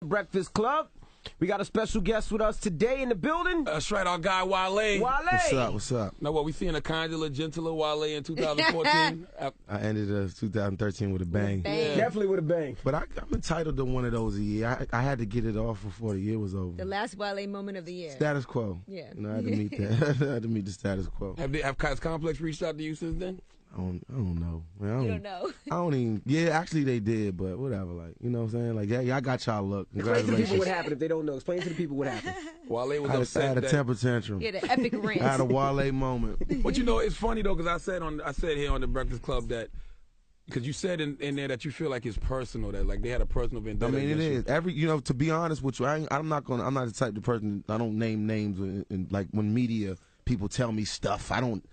Breakfast Club. We got a special guest with us today in the building. That's right, our guy Wale. Wale. What's up? What's up? Now, what, we seeing a kinder, gentler Wale in 2014? I ended 2013 with a bang. Yeah. Definitely with a bang. But I'm entitled to one of those a year. I had to get it off before the year was over. The last Wale moment of the year. Status quo. Yeah. You know, I had to meet that. I had to meet the status quo. Have Complex reached out to you since then? I don't know. Man, You don't know. I don't even. Yeah, actually they did, but whatever. Like, you know what I'm saying? Like, yeah, I got y'all look. Explain to the people what happened if they don't know. Explain to the people what happened. Wale was I upset. had a temper tantrum. Yeah, the epic rant. I had a Wale moment. But you know, it's funny though, because I said here on the Breakfast Club that, because you said in there that you feel like it's personal, that like they had a personal vendetta. I mean, it is. To be honest with you, I'm not the type of person. I don't name names and like when media people tell me stuff, I don't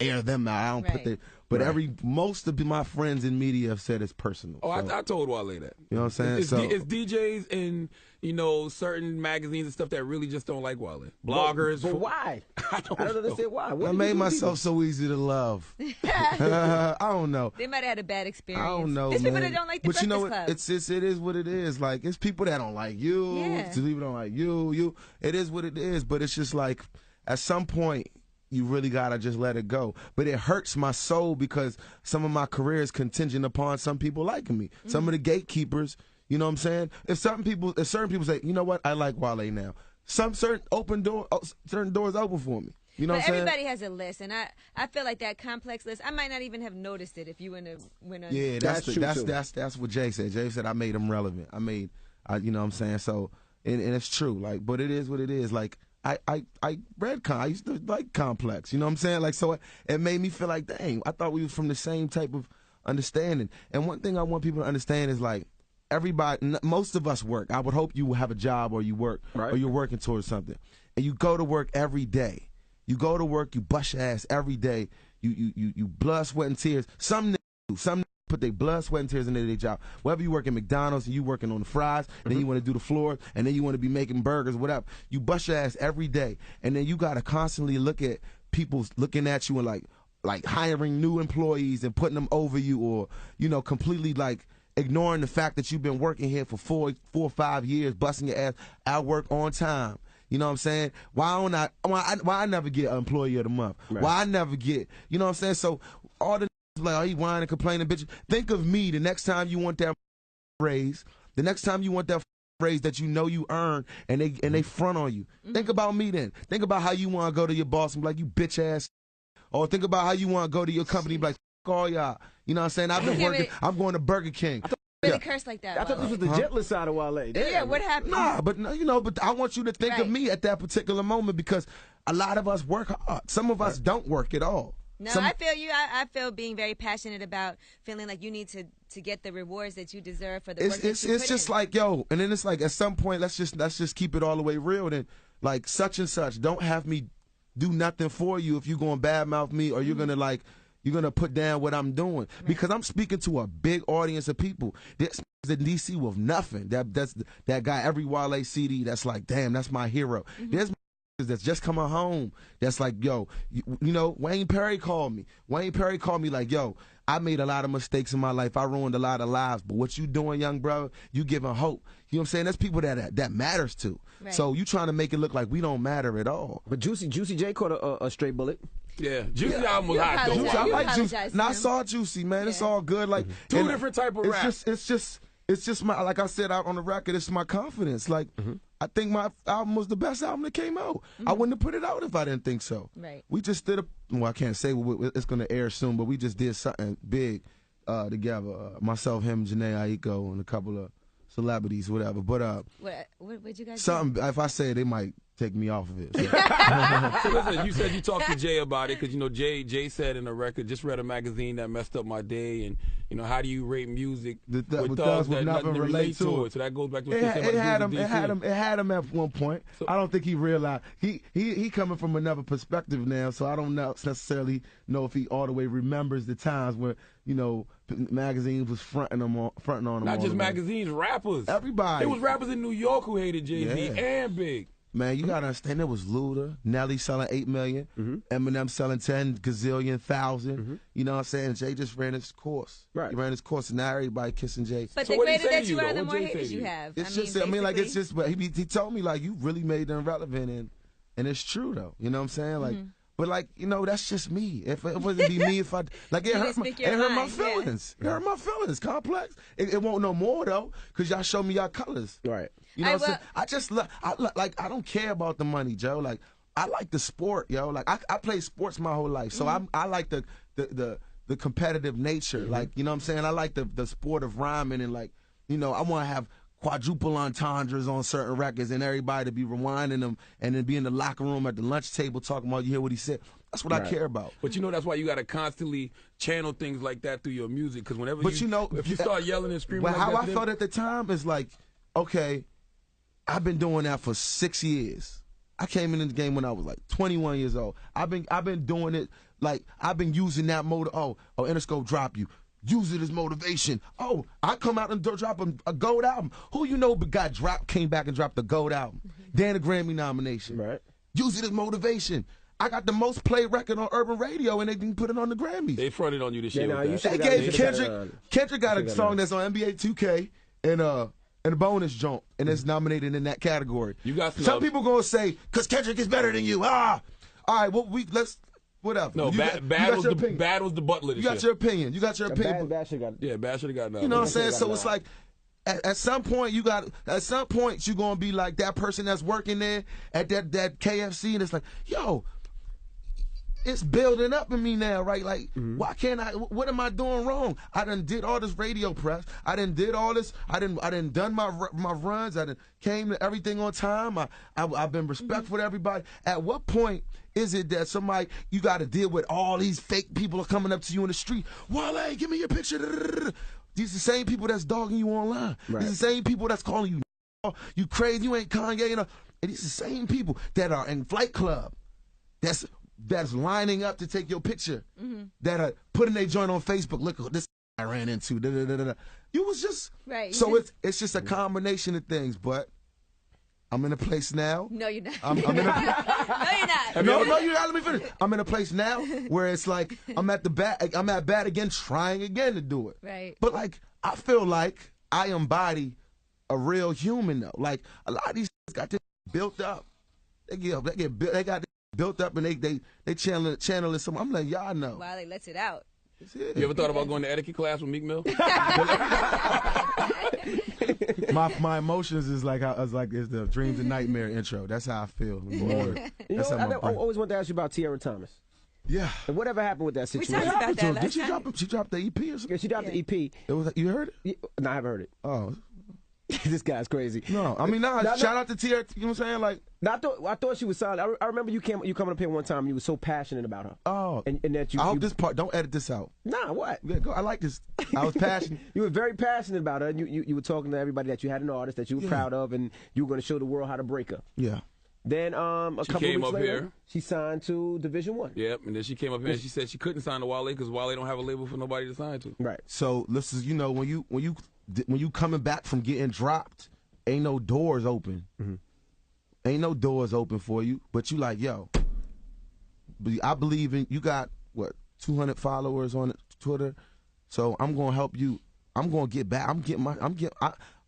air them out. I don't put the. But most of my friends in media have said it's personal. Oh, so. I told Wale that. You know what I'm saying? It's DJs and certain magazines and stuff that really just don't like Wale. Bloggers. But why? I don't understand why. What I made myself so easy to love. I don't know. They might have had a bad experience. I don't know. There's man. people that don't like the Breakfast Club. It is what it is. Like, it's people that don't like you. Yeah. Some people don't like you. It is what it is. But it's just like, at some point, you really gotta just let it go. But it hurts my soul because some of my career is contingent upon some people liking me. Mm-hmm. Some of the gatekeepers, you know what I'm saying? If certain people say, you know what, I like Wale now. Certain doors open for me. You know what I'm saying? Everybody has a list, and I feel like that Complex list, I might not even have noticed it if you went on. Yeah, that's what Jay said. Jay said I made him relevant. You know what I'm saying? So and it's true. Like, but it is what it is. Like, I used to like Complex, you know what I'm saying? Like, so it made me feel like, dang, I thought we were from the same type of understanding. And one thing I want people to understand is, like, most of us work. I would hope you have a job or you work, or you're working towards something. And you go to work every day. You go to work, you bust your ass every day. You blood, sweat, and tears. Some put their blood, sweat, and tears into their job. Whether you work at McDonald's and you working on the fries, and then you want to do the floors, and then you want to be making burgers, whatever. You bust your ass every day, and then you got to constantly look at people looking at you and like hiring new employees and putting them over you, or completely like ignoring the fact that you've been working here for 4 or 5 years, busting your ass. I work on time. You know what I'm saying? Why I never get Employee of the Month? Right. Why I never get, you know what I'm saying? So all the like, oh, he whining, complaining, bitch. Think of me the next time you want that raise, the next time you want that raise that you know you earn, and they front on you. Mm-hmm. Think about me then. Think about how you want to go to your boss and be like, you bitch ass. Or think about how you want to go to your company and be like, f all y'all. You know what I'm saying? I've been working. I'm going to Burger King. Really curse like that. I thought this was the gentlest side of Wale. Yeah, what happened? Nah, but but I want you to think of me at that particular moment, because a lot of us work hard. Some of us don't work at all. No, I feel you. I feel being very passionate about feeling like you need to get the rewards that you deserve for the work that you put in. It's just like, yo, and then it's like, at some point, let's just keep it all the way real. Then, like, such and such, don't have me do nothing for you if you're going to badmouth me, or you're gonna put down what I'm doing, because I'm speaking to a big audience of people. This in DC with nothing. That guy every Wale CD that's like, damn, that's my hero. Mm-hmm. There's that's just coming home that's like, yo, Wayne Perry called me. Wayne Perry called me like, yo, I made a lot of mistakes in my life. I ruined a lot of lives, but what you doing, young brother, you giving hope. You know what I'm saying? That's people that matters to. Right. So you trying to make it look like we don't matter at all. But Juicy J caught a straight bullet. Yeah, Juicy album was hot though. I like Juicy. Now I saw Juicy, man. Yeah. It's all good. Like, two different type of rap. It's just my, like I said out on the record, it's my confidence. Like, I think my album was the best album that came out. I wouldn't have put it out if I didn't think so. Right. We just did I can't say it's going to air soon, but we just did something big together. Myself, him, Janae Aiko, and a couple of celebrities, whatever. But what'd you guys something do? If I say it, they might take me off of it. So. So listen, you said you talked to Jay about it, because Jay said in the record, just read a magazine that messed up my day, and how do you rate music with thugs that nothing relate to it? So that goes back to what you said about it had him at one point. So, I don't think he realized he coming from another perspective now, so I don't necessarily know if he all the way remembers the times where magazines was fronting on him. Not just magazines, rappers. Everybody. There was rappers in New York who hated Jay-Z and Big. Man, you gotta understand, there was Luda, Nelly selling 8 million, Eminem selling 10 gazillion thousand. You know what I'm saying? Jay just ran his course. Right. He ran his course, and now everybody kissing Jay. But So the what he greater say that to you, you are, though? the What more Jay say haters to you you? have. It's I just, mean, I mean, like, it's basically. just, but he told me, like, you really made them relevant, and it's true, though. You know what I'm saying? Like, but, like, you know, that's just me. If it wasn't be me, if I, like, it hurt my feelings. It hurt my feelings. Complex. It won't no more, though, because y'all show me y'all colors. Right. You know what I'm saying? I just, like, I don't care about the money, Joe. Like, I like the sport, yo. Like, I played sports my whole life, so I like the competitive nature. Like, you know what I'm saying? I like the sport of rhyming, and, like, you know, I want to have quadruple entendres on certain records and everybody to be rewinding them and then be in the locker room at the lunch table talking about, you hear what he said. That's what I care about. But you know, that's why you got to constantly channel things like that through your music, because whenever you know, if you start yelling and screaming but like how that, I felt at the time is like, okay, I've been doing that for 6 years. I came into the game when I was like 21 years old. I've been doing it, like, I've been using that mode. Oh, Interscope drop you. Use it as motivation. Oh, I come out and drop a gold album. Who you know came back and dropped the gold album? Dan a Grammy nomination. Right. Use it as motivation. I got the most played record on urban radio, and they didn't put it on the Grammys. they fronted on you this year. nah, with you that. should- They gave Kendrick Kendrick got a song that's on NBA 2K and a bonus joint, and it's nominated in that category. You got some people gonna say, "Cause Kendrick is better than you." All right, well, let's whatever. No, Bad was the butler this You got year. your opinion. You got your opinion. Bad shit got. Yeah, Bad should have gotten that. You know what I'm saying? So it's like, at some point you're gonna be like that person that's working there at that KFC, and it's like, yo, it's building up in me now, right? Like, why can't I? What am I doing wrong? I done did all this radio press. I done did all this. I done done my runs. I done came to everything on time. I've been respectful to everybody. At what point is it that you got to deal with all these fake people are coming up to you in the street? Wale, give me your picture. These are the same people that's dogging you online. Right. These are the same people that's calling you crazy. You ain't Kanye. You know, and these are the same people that are in Flight Club. That's lining up to take your picture, that are putting their joint on Facebook. Look what this I ran into. Da, da, da, da, da. You was just Right. So it's just a combination of things. But I'm in a place now. No, you're not. I'm in a, No, you're not. no, you gotta let me finish. I'm in a place now where it's like I'm at bat again, trying again to do it. Right. But like I feel like I embody a real human though. Like a lot of these got this built up. They got built up and they channel it. Some I'm like, y'all know. Wale lets it out. You ever thought about going to etiquette class with Meek Mill? my emotions is like it's the dreams and nightmare intro. That's how I feel. That's how I my brain. always wanted to ask you about Tierra Thomas. Yeah. And whatever happened with that We situation? talked about that last Did she time. drop? She dropped the EP or something? Yeah, she dropped the EP. It was. You heard it? No, I haven't heard it. Oh. This guy's crazy. No, I mean, shout out to Tierra. You know what I'm saying? Like, No, I thought she was solid. I remember you coming up here one time and you were so passionate about her. oh, And that you. I hope this part. Don't edit this out. Nah, what? Yeah, go. I like this. I was passionate. You were very passionate about her, and you were talking to everybody that you had an artist that you were proud of, and you were going to show the world how to break her. Yeah. Then a couple came weeks up later, here. she signed to Division One. Yep, and then she came up here and she said she couldn't sign to Wale because Wale don't have a label for nobody to sign to. Right. So listen, you know, when you coming back from getting dropped, ain't no doors open. Ain't no doors open for you. But you like, yo, I believe in you. Got what 200 followers on Twitter, so I'm gonna help you. I'm gonna get back.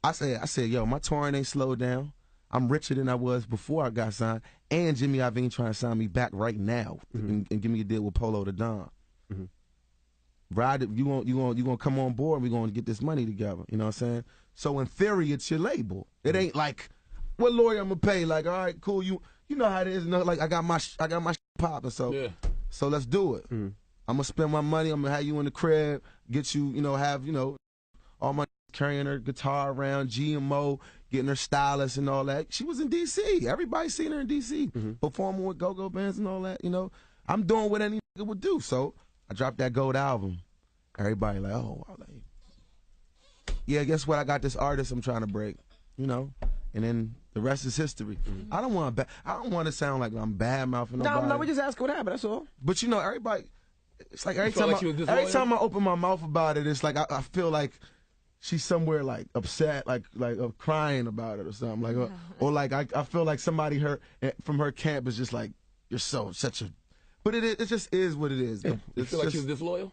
I said, yo, my touring ain't slowed down. I'm richer than I was before I got signed, and Jimmy Iovine trying to sign me back right now and give me a deal with Polo the Don. Ride it, you gonna come on board. We're gonna get this money together. You know what I'm saying? So in theory, it's your label. It ain't like what lawyer I'm gonna pay. Like, all right, cool. You know how it is. You know, like I got my popping. So so let's do it. I'm gonna spend my money. I'm gonna have you in the crib. Get you, have all my carrying her guitar around, GMO, getting her stylist and all that. She was in D.C. Everybody seen her in D.C. Performing with go-go bands and all that. I'm doing what any nigga would do. So I dropped that gold album. Everybody like, oh, yeah, guess what? I got this artist I'm trying to break, and then the rest is history. I don't want to sound like I'm bad mouthing nobody. No, we just ask what happened. That's all. But everybody, it's like every time I open my mouth about it, it's like I feel like she's somewhere like upset, like crying about it or something, like or like I feel like somebody from her camp is just like, you're such a, but it just is what it is. You feel like she was disloyal?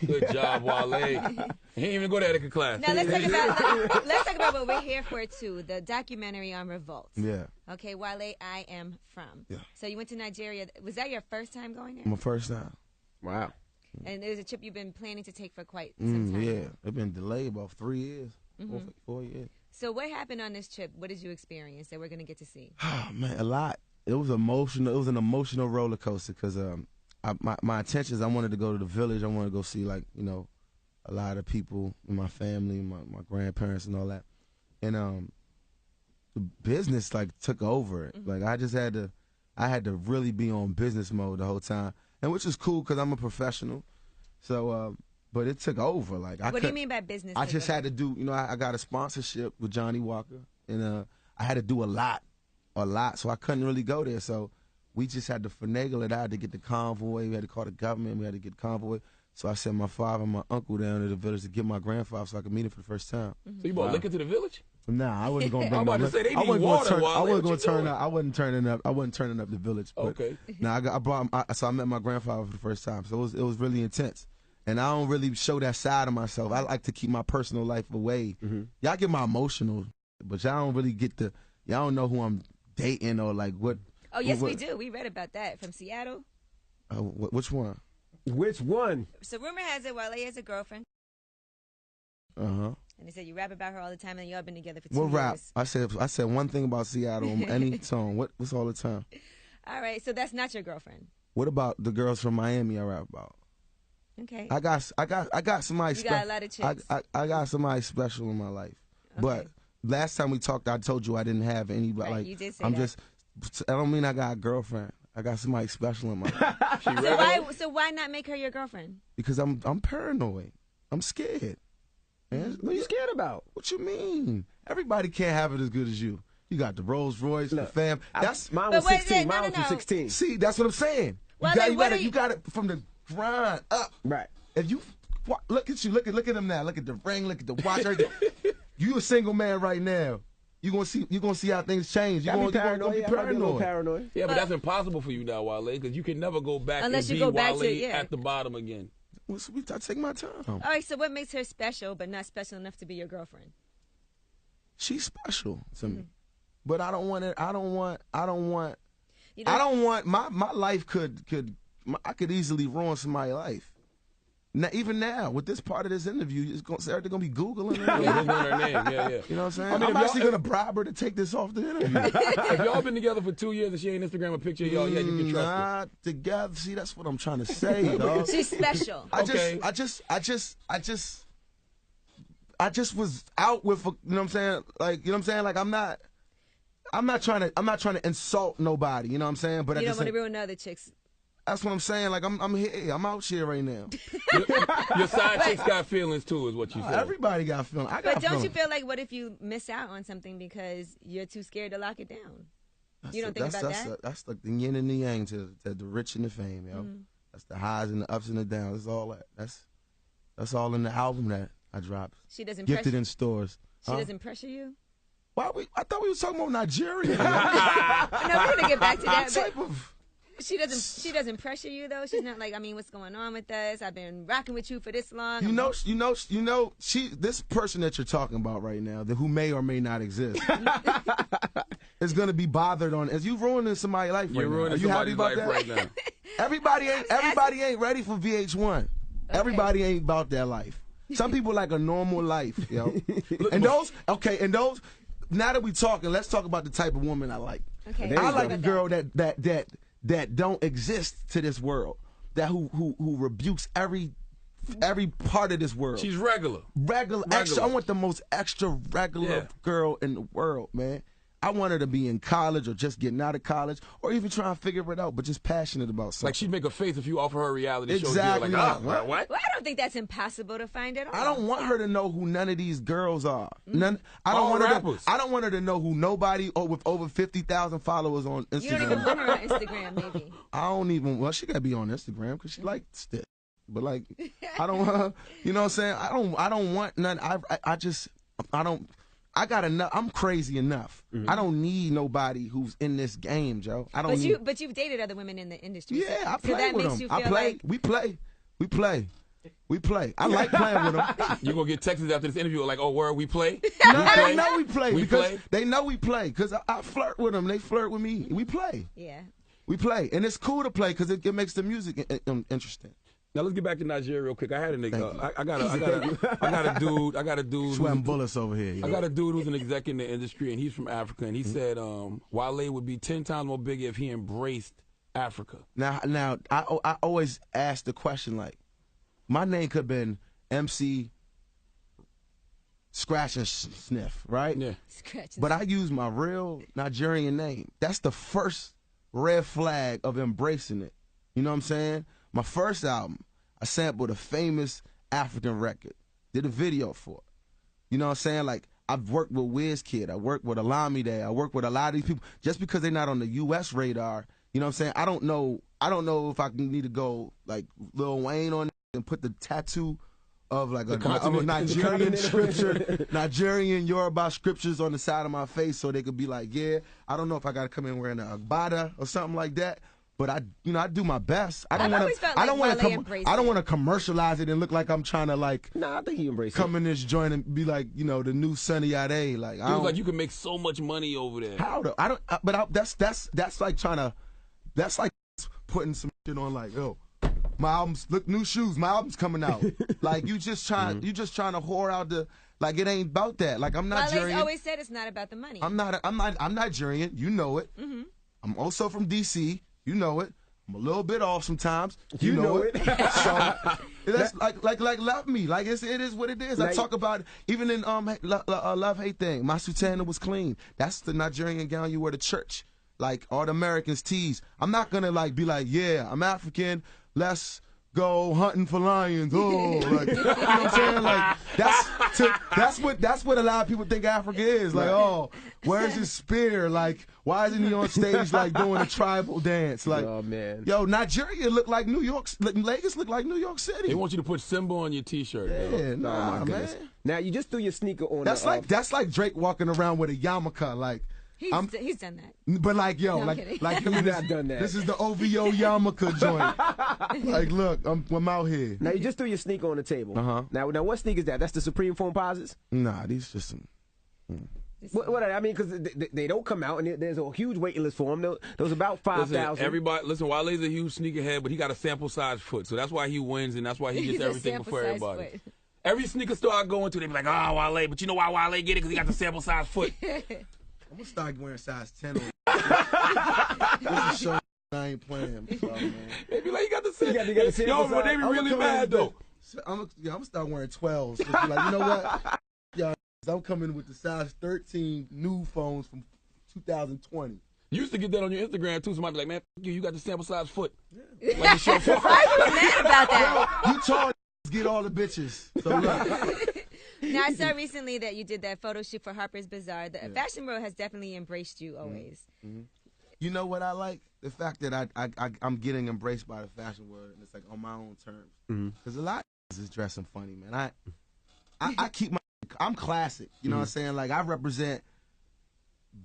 Good job, Wale. He didn't even go to etiquette class. Now let's talk about what we're here for too. The documentary on revolt. Yeah. Okay, Wale, I am from. Yeah. So you went to Nigeria. Was that your first time going there? My first time. Wow. And it was a trip you've been planning to take for quite some time. Yeah, it's been delayed about 3 years, 4 years. So what happened on this trip? What did you experience that we're going to get to see? Oh man, a lot. It was emotional. It was an emotional roller coaster because my intentions, I wanted to go to the village. I wanted to go see, like, you know, a lot of people in my family, my grandparents and all that. And the business, like, took over. Like, I had to really be on business mode the whole time. And which is cool because I'm a professional. So, but it took over. Like, what do you mean by business? I just had to do, you know, I got a sponsorship with Johnny Walker. And I had to do a lot. So I couldn't really go there. So we just had to finagle it. I had to get the convoy. We had to call the government. We had to get the convoy. So I sent my father and my uncle down to the village to get my grandfather so I could meet him for the first time. So you brought liquor to the village? Nah, I wasn't going to bring I'm about to say, they need water, Wale. I wasn't going to turn up. I wasn't turning up the village. But okay. Nah, so I met my grandfather for the first time. So it was really intense. And I don't really show that side of myself. I like to keep my personal life away. Y'all get my emotional, but y'all don't really y'all don't know who I'm dating or like what. Oh, yes, we do. We read about that from Seattle. Which one? Which one? So rumor has it Wale has a girlfriend. Uh-huh. And they said you rap about her all the time and y'all been together for 2 What years. rap? I said one thing about Seattle on any song. What's all the time? All right, so that's not your girlfriend. What about the girls from Miami I rap about? Okay. I got somebody. You got a lot of chicks. I got somebody special in my life. Okay. But last time we talked, I told you I didn't have anybody. Right, like, you did say I'm that. just. I don't mean I got a girlfriend. I got somebody special in my life. So why not make her your girlfriend? Because I'm paranoid. I'm scared. Man, What are you scared about? What you mean? Everybody can't have it as good as you. You got the Rolls Royce, the fam. Mine was 16. Mine was from 16. See, that's what I'm saying. Well, You got it from the grind up. Right. If you look at you, look at them now. Look at the ring, look at the watch. You a single man right now. You gonna see how things change. You gonna be paranoid. Yeah, but that's impossible for you now, Wale, because you can never go back unless and you be go back Wale at the bottom again. Well, so I take my time. All right, so what makes her special but not special enough to be your girlfriend? She's special to me, but I don't want it. I don't want my life I could easily ruin somebody's life. Now, even now, with this part of this interview, they're going to be Googling her. Yeah, her name. Yeah. You know what I'm saying? I'm actually going to bribe her to take this off the interview. If y'all been together for 2 years and she ain't Instagram a picture of y'all, yeah, you can trust her. Not together. See, that's what I'm trying to say, dog. She's special. I just was out with, you know what I'm saying? Like, you know what I'm saying? Like, I'm not trying to insult nobody, you know what I'm saying? But you don't want to ruin other chicks. That's what I'm saying. Like, I'm here. I'm out here right now. Your side chicks got feelings too, is what you said. Everybody got feelings. I got But don't feelings. you feel like, what if you miss out on something because you're too scared to lock it down? You don't think about that? That's like the yin and the yang to the rich and the fame, yo. That's the highs and the ups and the downs. That's all that. That's all in the album that I dropped. She doesn't gifted in stores. She doesn't pressure you? I thought we was talking about Nigeria. No, we're gonna get back to that. Type of. She doesn't pressure you though. She's not like, I mean, what's going on with us? I've been rocking with you for this long. You know, this person that you're talking about right now, who may or may not exist, is gonna be bothered on. As you ruining somebody's life right now. You're ruining somebody's life right now. Everybody ain't ready for VH1. Okay. Everybody ain't about that life. Some people like a normal life, yo. And those. Now that we talking, let's talk about the type of woman I like. Okay. I like a girl that don't exist to this world, who rebukes every part of this world. She's regular. Extra. I want the most extra regular girl in the world, man. I want her to be in college or just getting out of college or even trying to figure it out, but just passionate about something. Like she'd make a face if you offer her a reality show. Exactly. Like, what? Well, I don't think that's impossible to find at all. I don't want her to know who none of these girls are. I don't want her to know who nobody with over 50,000 followers on Instagram. You don't even put her on Instagram, maybe. Well, she got to be on Instagram because she likes this. but like, I don't, you know what I'm saying? I don't want none. I got enough. I'm crazy enough. I don't need nobody who's in this game, Joe. I don't. But you've dated other women in the industry. Yeah, so, I play so that with makes them. You feel I play. like We play. I like playing with them. You're going to get texts after this interview like, oh, where we play? No, they know we play. We because play? They know we play because I flirt with them. They flirt with me. We play. Yeah. We play. And it's cool to play because it makes the music interesting. Now let's get back to Nigeria real quick. I had a nigga. I got a dude. Sweating bullets over here. I got a dude who's an exec in the industry, and he's from Africa, and he said Wale would be 10 times more bigger if he embraced Africa. Now, I always ask the question, like, my name could have been MC Scratch and Sniff, right? Yeah. But I use my real Nigerian name. That's the first red flag of embracing it. You know what I'm saying? My first album, I sampled a famous African record, did a video for it. You know what I'm saying? Like, I've worked with Wizkid, I worked with Olamide, I worked with a lot of these people. Just because they're not on the U.S. radar, you know what I'm saying? I don't know if I need to go like Lil Wayne on it and put the tattoo of like a Nigerian scripture, Nigerian Yoruba scriptures on the side of my face so they could be like, yeah, I don't know if I got to come in wearing an agbada or something like that. But I do my best. I don't want to commercialize it and look like I'm trying to like. Nah, I think he embraced it. Come in this joint and be like, the new Sunny Ade. Like, it was like you can make so much money over there. How though? That's like trying to. That's like putting some shit on like, oh, my album's new shoes. My album's coming out. Like you just trying to whore out the. Like it ain't about that. Like I'm not Nigerian. Wale's always said it's not about the money. I'm Nigerian. You know it. Mm-hmm. I'm also from DC. You know it. I'm a little bit off sometimes. You know it. So that's like love me. Like it is what it is. Like, I talk about it. Even in love hate thing. My sultana was clean. That's the Nigerian gown you wear to church. Like all the Americans tease. I'm not gonna like be like, yeah, I'm African. Let's go hunting for lions. Oh, like, you know what I'm saying? Like that's what a lot of people think Africa is. Like, oh, where's his spear? Like, why isn't he on stage like doing a tribal dance? Like, oh man, yo, Nigeria look like New York. Lagos look like New York City. They want you to put Simba on your T-shirt. Yeah, nah, man. Now you just threw your sneaker on. That's like Drake walking around with a yarmulke. Like. He's done that. But like, yo, no, like he's not done that. This is the OVO yarmulke joint. Like, look, I'm out here. Now you just threw your sneaker on the table. Now what sneaker is that? That's the Supreme Foamposites? Nah, these just some. What I mean, because they don't come out, and there's a huge waiting list for them. Those about 5,000. Everybody, listen. Wale's a huge sneakerhead, but he got a sample size foot, so that's why he wins, and that's why he gets everything before everybody. Foot. Every sneaker store I go into, they be like, "Oh, Wale," but you know why Wale get it? Because he got the sample size foot. I'm gonna start wearing size 10 on this is show I ain't playing. So, man. They be like, you got the sample. Yo, but they be really mad though. I'm gonna start wearing 12s. So be like, you know what? Yeah, I'm coming with the size 13 new phones from 2020. You used to get that on your Instagram too. Somebody be like, man, you got the sample size foot. Yeah. Like Why are you mad about that? You told get all the bitches. So look. Now, I saw recently that you did that photo shoot for Harper's Bazaar. The fashion world has definitely embraced you always. Mm-hmm. You know what I like? The fact that I'm getting embraced by the fashion world, and it's like on my own terms. Because a lot of is dressing funny, man. I keep I'm classic. You know what I'm saying? Like I represent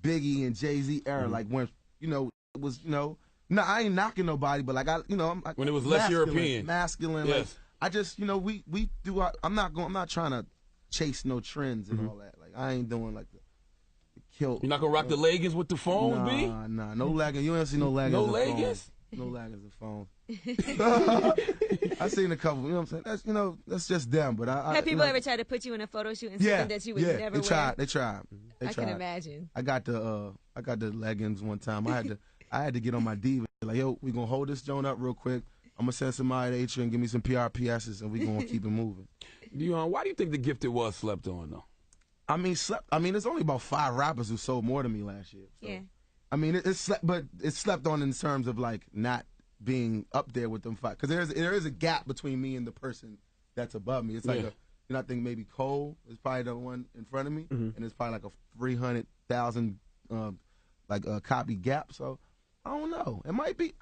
Biggie and Jay-Z era. Like when it was no, I ain't knocking nobody, but like I'm like, when it was less European, masculine. Yes. Like I just we do. I'm not trying to chase no trends and all that. Like I ain't doing like the kilt. You're not gonna rock the leggings with the phone, B? Nah, no leggings. You ain't see no leggings. No leggings. No leggings and phone. I seen a couple. You know what I'm saying? That's just them. But have people ever tried to put you in a photo shoot and something that you would never wear? They tried. I can imagine. I got the leggings one time. I had to get on my diva. Like, yo, we gonna hold this joint up real quick. I'm gonna send somebody to H and give me some PRPSs, and we gonna keep it moving. Why do you think The Gifted was slept on though? I mean, there's only about 5 rappers who sold more than me last year. So. Yeah. I mean, but it's slept on in terms of like not being up there with them 5, because there is a gap between me and the person that's above me. It's like I think maybe Cole is probably the one in front of me, and it's probably like a 300,000 copy gap. So I don't know. It might be.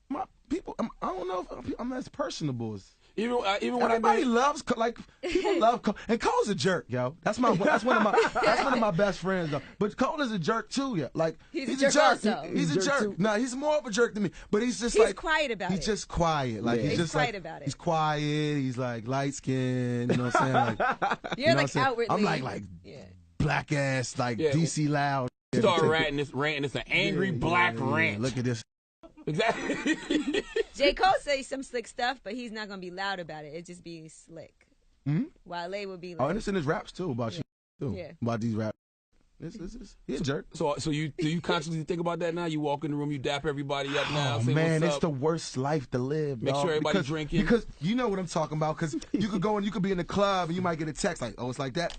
My people, I don't know if I'm as personable as. Even when everybody loves like people love Cole, and Cole's a jerk, yo. That's one of my best friends though. But Cole is a jerk too, yeah. Like he's a jerk. He's a jerk. No, he's more of a jerk than me. But he's quiet about it. He's just quiet. Like he's just quiet about it. He's quiet. He's like light skinned. You know what I'm saying? Like you're like outwardly. I'm like black ass like DC loud. Start ranting. It's an angry black rant. Look at this. Exactly. J. Cole says some slick stuff, but he's not gonna be loud about it. It just be slick. Mm-hmm. Wale would be like. Oh, and it's in his raps too about shit too. Yeah. About these raps. He's a jerk. So do you consciously think about that now? You walk in the room, you dap everybody up now. Oh say man, what's it's up. the worst life to live. Make sure everybody's drinking. Because you know what I'm talking about. Because you could go and you could be in the club and you might get a text like, "Oh, it's like that."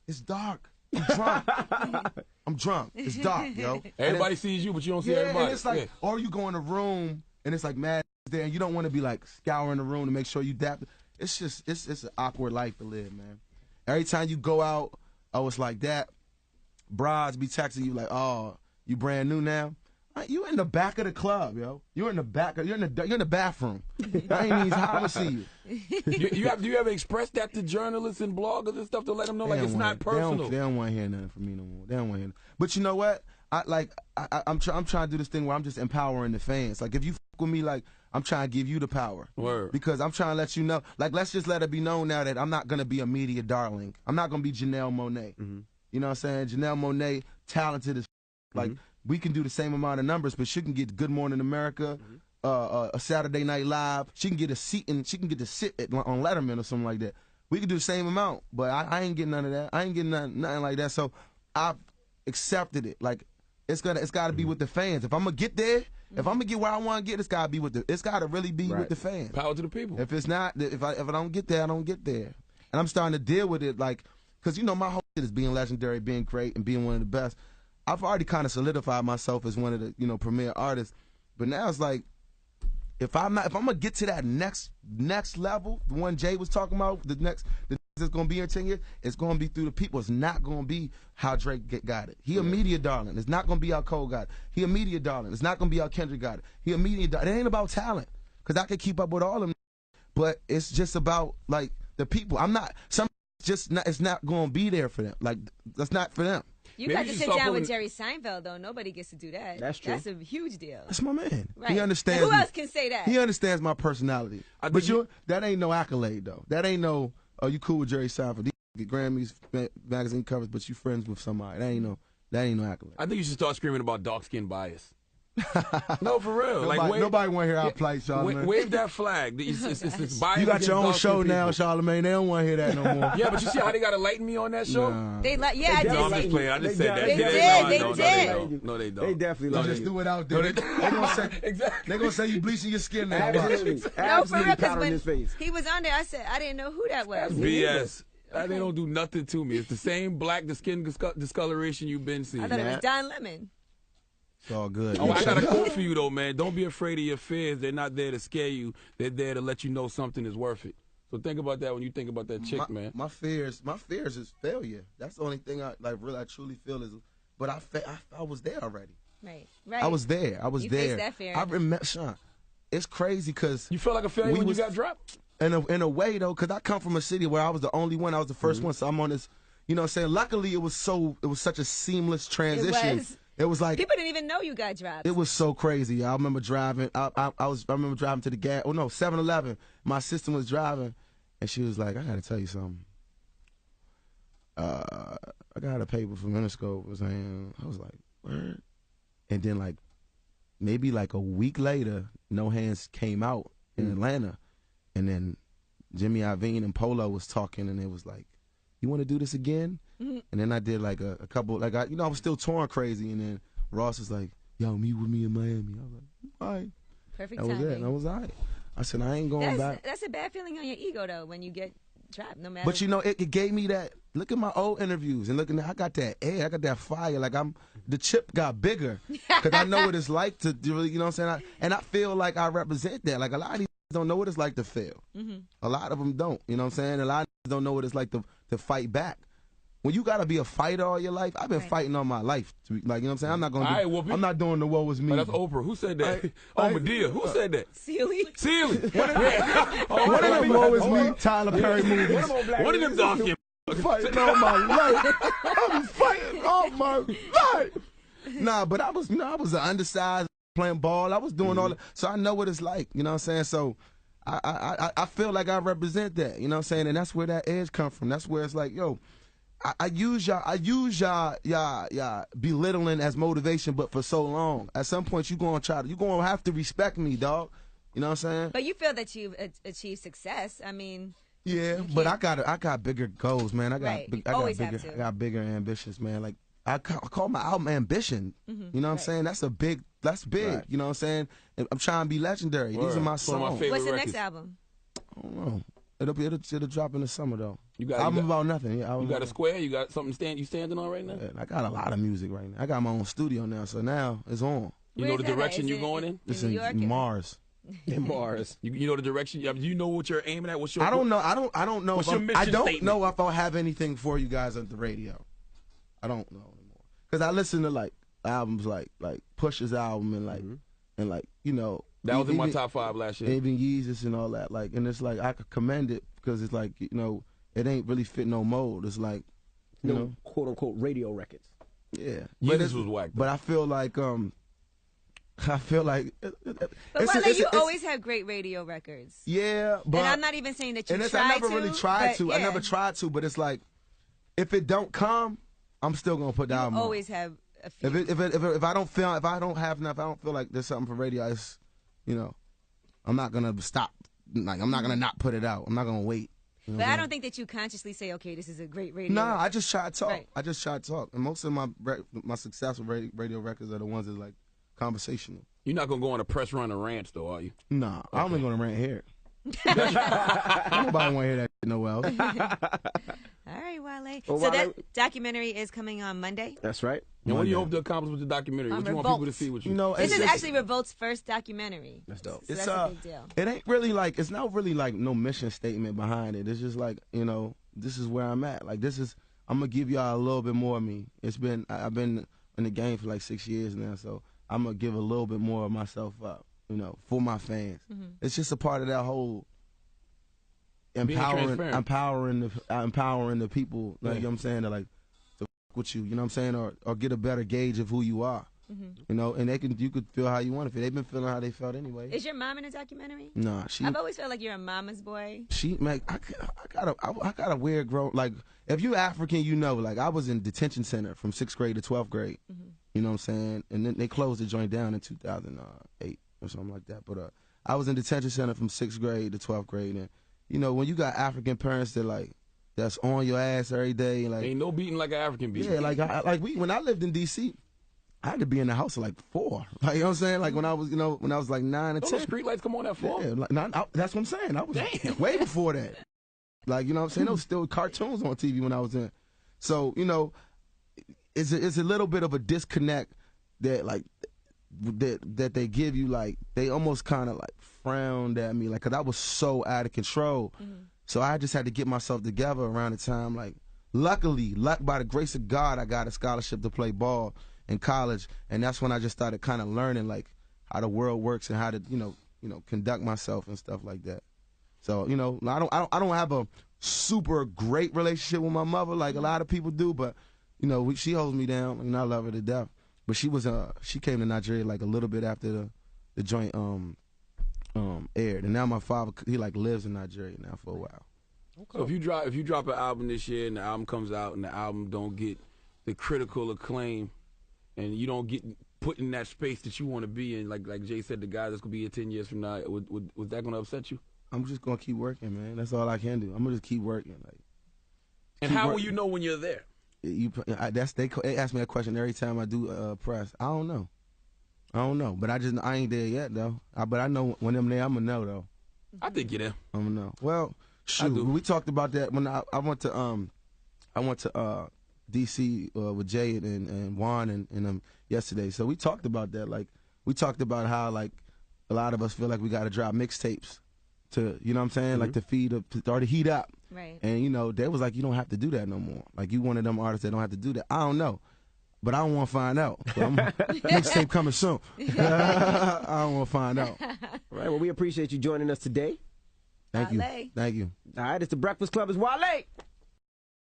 It's dark. I'm drunk. I'm drunk. It's dark, yo. Everybody sees you, but you don't see everybody. And it's like, or you go in a room and it's like mad there, and you don't want to be like scouring the room to make sure you dap. It's just it's an awkward life to live, man. Every time you go out, oh, it's like that. Brides be texting you like, "Oh, you brand new now." You in the back of the club, yo. You're in the back. You're in the bathroom. I ain't even how to see you. Do you ever express that to journalists and bloggers and stuff to let them know like it's not personal? They don't want to hear nothing from me no more. They don't want to hear. But you know what? I'm trying to do this thing where I'm just empowering the fans. Like if you fuck with me, like I'm trying to give you the power. Word. Because I'm trying to let you know. Like let's just let it be known now that I'm not gonna be a media darling. I'm not gonna be Janelle Monáe. Mm-hmm. You know what I'm saying? Janelle Monáe, talented as like. We can do the same amount of numbers, but she can get Good Morning America, a Saturday Night Live. She can get a seat and she can get to sit on Letterman or something like that. We can do the same amount, but I ain't getting none of that. I ain't getting nothing like that. So I've accepted it. Like it's got to be with the fans. If I'm gonna get there, if I'm gonna get where I want to get, it's got to really be with the fans. Power to the people. If it's not, if I don't get there, I don't get there. And I'm starting to deal with it, like, because you know my whole shit is being legendary, being great, and being one of the best. I've already kind of solidified myself as one of the premier artists, but now it's like if I'm gonna get to that next level, the one Jay was talking about, the next that's gonna be in 10 years, it's gonna be through the people. It's not gonna be how Drake got it. He a media darling. It's not gonna be how Cole got it. He a media darling. It's not gonna be how Kendrick got it. He a media darling. It ain't about talent, because I can keep up with all of them, but it's just about like the people. It's not gonna be there for them. Like that's not for them. You got to sit down with Jerry Seinfeld, though. Nobody gets to do that. That's true. That's a huge deal. That's my man. Right. He understands. And who else can say that? He understands my personality. But that ain't no accolade, though. That ain't no, oh, you cool with Jerry Seinfeld. He get Grammys, magazine covers, but you friends with somebody. That ain't no accolade. I think you should start screaming about dark skin bias. No, for real. Nobody want to hear our plight, Charlamagne. Wave that flag. It's bias. You got your own show now, Charlamagne. They don't want to hear that no more. Yeah, but you see how they got to lighten me on that show? Nah. I did. No, I'm just playing. I just said that. They did. No, they don't. They definitely don't. Just do it out there. They're gonna say exactly. They're gonna say you bleaching your skin now. Absolutely. No, for Absolutely real, powder in because his face. he was on there, I said, I didn't know who that was. BS. They don't do nothing to me. It's the same black skin discoloration you've been seeing. I thought it was Don Lemon. It's all good. Oh, I got a quote for you though, man. Don't be afraid of your fears. They're not there to scare you. They're there to let you know something is worth it. So think about that when you think about that chick, man. My fears is failure. That's the only thing I truly feel is. But I was there already. Right. I was there. You faced that fear. I remember, Sean. It's crazy because you felt like a failure when you got dropped. In a way though, because I come from a city where I was the only one. I was the first one, so I'm on this. You know what I'm saying? Luckily, it was such a seamless transition. It was like people didn't even know you got dropped. It was so crazy. I remember driving. I remember driving to the 7-Eleven. My sister was driving, and she was like, "I gotta tell you something. I got a paper from Interscope." I was like, "Word?" And then like maybe like a week later, No Hands came out in Atlanta, and then Jimmy Iovine and Polo was talking, and it was like, "You want to do this again?" Mm-hmm. And then I did like a couple, like I was still touring crazy, and then Ross was like, "Yo, meet with me in Miami." I was like, "All right." Perfect timing. That was it. That was all right. I said, I ain't going back. That's a bad feeling on your ego though when you get trapped, no matter. But you know, it gave me that. Look at my old interviews and looking. I got that air. I got that fire. Like the chip got bigger because I know what it's like to really, you know what I'm saying. And I feel like I represent that. Like a lot of these don't know what it's like to fail. Mm-hmm. A lot of them don't. You know what I'm saying. A lot of them don't know what it's like to fight back. when you gotta be a fighter all your life, I've been fighting all my life. Like, you know what I'm saying? I'm not gonna I'm not doing the woe is me. Oh, that's Oprah. Who said that? Medea. Who said that? Sealy. What are the woe is me Tyler Perry movies? What are them donkey? Fighting all my life. I'm fighting all my life. Nah, but I was an undersized playing ball. I was doing all that. So I know what it's like, you know what I'm saying? So I feel like I represent that, you know what I'm saying? And that's where that edge come from. That's where it's like, yo, I use y'all belittling as motivation, but for so long. At some point you're gonna have to respect me, dog. You know what I'm saying? But you feel that you've achieved success. I mean, yeah, but I got bigger goals, man. I got bigger ambitions, man. Like I call my album Ambition. You know what I'm saying? That's big. Right. You know what I'm saying? I'm trying to be legendary. These are my songs. What's the next album? I don't know. It'll drop in the summer though. Album about nothing. Yeah, you got a square? You got something you standing on right now? Yeah, I got a lot of music right now. I got my own studio now, so now it's on. You know the direction you're going in? It's in Mars. In Mars. You know the direction. You know what you're aiming at. What's your? I don't know. I don't know. What's your mission statement? I don't know if I'll have anything for you guys on the radio. I don't know anymore because I listen to like albums like Push's album and like you know. That was in my top 5 last year. Even Yeezus and all that. Like, and it's like I could commend it because it's like, you know, it ain't really fit no mold. It's like, you know, quote unquote radio records. Yeah, Yeezus was whack. But I feel like But Wale, you always have great radio records. Yeah, but and I'm not even saying that you tried to. I never really tried to. Yeah. I never tried to, but it's like, if it don't come, I'm still gonna put the album. You always have a few. If I don't feel like there's something for radio, it's, you know, I'm not gonna stop. Like, I'm not gonna not put it out. I'm not gonna wait. You know but I don't think that you consciously say, okay, this is a great radio. Nah, I just try to talk. Right. I just try to talk. And most of my successful radio records are the ones that like conversational. You're not gonna go on a press run or rants though, are you? Nah, okay. I'm only gonna rant here. Nobody want to hear that shit nowhere else. All right, Wale. Well, so that documentary is coming on Monday? That's right. And what do you hope to accomplish with the documentary? What do you want people to see? What you know? This is actually Revolt's first documentary. That's dope. So that's a big deal. It ain't really like, it's not really like no mission statement behind it. It's just like, you know, this is where I'm at. Like, I'm gonna give y'all a little bit more of me. I've been in the game for like 6 years now, so I'm gonna give a little bit more of myself up, you know, for my fans. It's just a part of that whole empowering the people, like, you know what I'm saying, to like to fuck with you, you know what I'm saying, or get a better gauge of who you are. You know, and you could feel how you want. If they've been feeling how they felt anyway. Is your mom in a documentary? Nah, I've always felt like you're a mama's boy. I got a weird growth. Like, if you African, you know, like, I was in detention center from 6th grade to 12th grade. You know what I'm saying? And then they closed the joint down in 2008 or something like that. But I was in detention center from 6th grade to 12th grade, and you know, when you got African parents that's on your ass every day, like, ain't no beating like an African beating. Yeah, when I lived in D.C., I had to be in the house at like 4. Like, you know what I'm saying? Like, when I was like 9 and 10. Those street lights come on at 4? Yeah, that's what I'm saying. I was way before that. Like, you know what I'm saying? There was still cartoons on TV when I was in. So, you know, it's a little bit of a disconnect that, like, that they give you. Like, they almost kind of like frowned at me, like, because I was so out of control. So I just had to get myself together around the time. Like, luckily, by the grace of God, I got a scholarship to play ball in college, and that's when I just started kind of learning, like, how the world works and how to, you know, conduct myself and stuff like that. So, you know, I don't have a super great relationship with my mother like a lot of people do, but, you know, she holds me down, and I love her to death. But she came to Nigeria like a little bit after the joint aired, and now my father, he like lives in Nigeria now for a while. Okay. So if you drop an album this year and the album comes out and the album don't get the critical acclaim, and you don't get put in that space that you want to be in, like Jay said, the guy that's gonna be here 10 years from now, was that gonna upset you? I'm just gonna keep working, man. That's all I can do. I'm gonna just keep working. Like, and how will you know when you're there? They ask me that question every time I do press. I don't know, but I ain't there yet though. But I know when I'm there, I'm gonna know though. I think you're there. I'm gonna know. Well, shoot, we talked about that when I went to DC with Jay and Juan and them yesterday. So we talked about that. Like, we talked about how, like, a lot of us feel like we got to drop mixtapes to, you know what I'm saying, like, to start to heat up. Right. And, you know, they was like, you don't have to do that no more. Like, you one of them artists that don't have to do that. I don't know. But I don't want to find out. Mixtape coming soon. I don't want to find out. All right, well, we appreciate you joining us today. Thank you. Wale. Thank you. All right, it's the Breakfast Club. It's Wale.